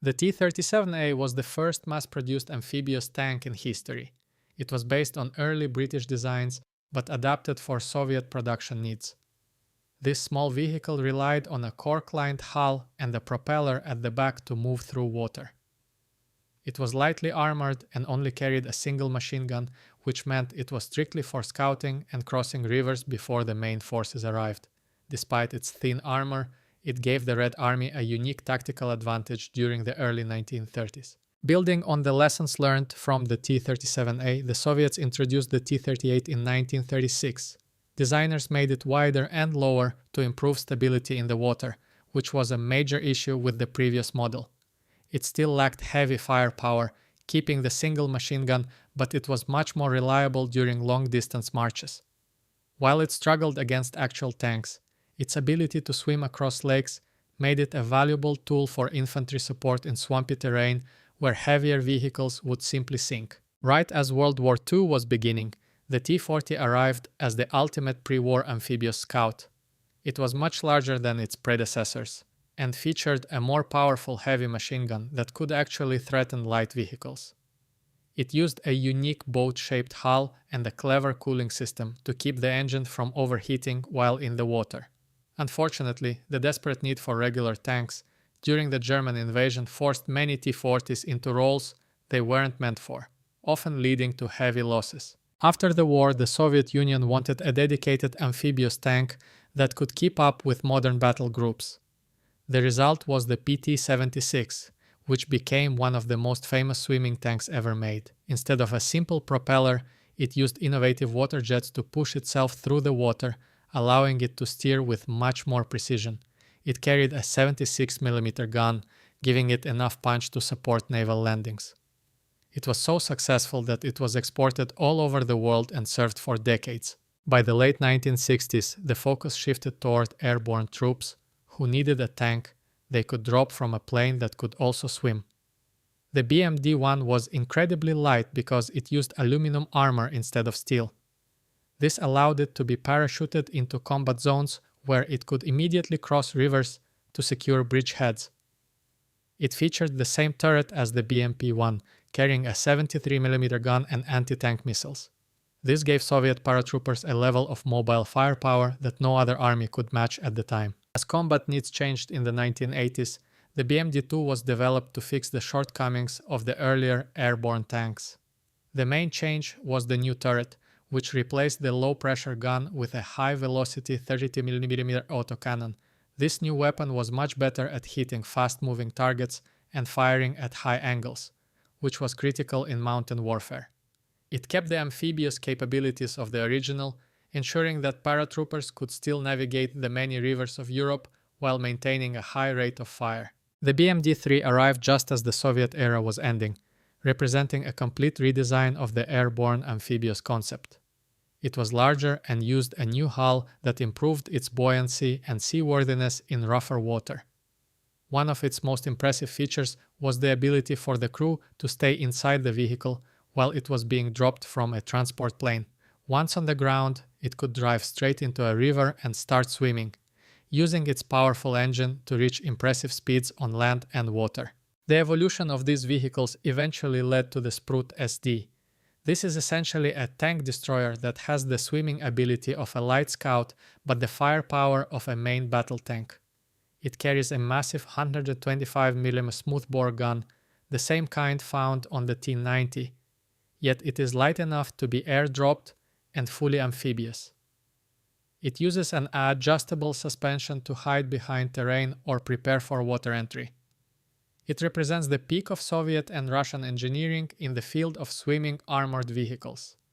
The T-37A was the first mass-produced amphibious tank in history. It was based on early British designs but adapted for Soviet production needs. This small vehicle relied on a cork-lined hull and a propeller at the back to move through water. It was lightly armored and only carried a single machine gun, which meant it was strictly for scouting and crossing rivers before the main forces arrived. Despite its thin armor, it gave the Red Army a unique tactical advantage during the early 1930s. Building on the lessons learned from the T-37A, the Soviets introduced the T-38 in 1936. Designers made it wider and lower to improve stability in the water, which was a major issue with the previous model. It still lacked heavy firepower, keeping the single machine gun, but it was much more reliable during long-distance marches. While it struggled against actual tanks, its ability to swim across lakes made it a valuable tool for infantry support in swampy terrain where heavier vehicles would simply sink. Right as World War II was beginning, the T-40 arrived as the ultimate pre-war amphibious scout. It was much larger than its predecessors and featured a more powerful heavy machine gun that could actually threaten light vehicles. It used a unique boat-shaped hull and a clever cooling system to keep the engine from overheating while in the water. Unfortunately, the desperate need for regular tanks during the German invasion forced many T-40s into roles they weren't meant for, often leading to heavy losses. After the war, the Soviet Union wanted a dedicated amphibious tank that could keep up with modern battle groups. The result was the PT-76, which became one of the most famous swimming tanks ever made. Instead of a simple propeller, it used innovative water jets to push itself through the water, allowing it to steer with much more precision. It carried a 76mm gun, giving it enough punch to support naval landings. It was so successful that it was exported all over the world and served for decades. By the late 1960s, the focus shifted toward airborne troops who needed a tank they could drop from a plane that could also swim. The BMD-1 was incredibly light because it used aluminum armor instead of steel. This allowed it to be parachuted into combat zones where it could immediately cross rivers to secure bridgeheads. It featured the same turret as the BMP-1, carrying a 73mm gun and anti-tank missiles. This gave Soviet paratroopers a level of mobile firepower that no other army could match at the time. As combat needs changed in the 1980s, the BMD-2 was developed to fix the shortcomings of the earlier airborne tanks. The main change was the new turret, which replaced the low-pressure gun with a high-velocity 32mm autocannon. This new weapon was much better at hitting fast-moving targets and firing at high angles, which was critical in mountain warfare. It kept the amphibious capabilities of the original, ensuring that paratroopers could still navigate the many rivers of Europe while maintaining a high rate of fire. The BMD-3 arrived just as the Soviet era was ending, representing a complete redesign of the airborne amphibious concept. It was larger and used a new hull that improved its buoyancy and seaworthiness in rougher water. One of its most impressive features was the ability for the crew to stay inside the vehicle while it was being dropped from a transport plane. Once on the ground, it could drive straight into a river and start swimming, using its powerful engine to reach impressive speeds on land and water. The evolution of these vehicles eventually led to the Sprut-SD. This is essentially a tank destroyer that has the swimming ability of a light scout but the firepower of a main battle tank. It carries a massive 125mm smoothbore gun, the same kind found on the T-90, yet it is light enough to be airdropped and fully amphibious. It uses an adjustable suspension to hide behind terrain or prepare for water entry. It represents the peak of Soviet and Russian engineering in the field of swimming armored vehicles.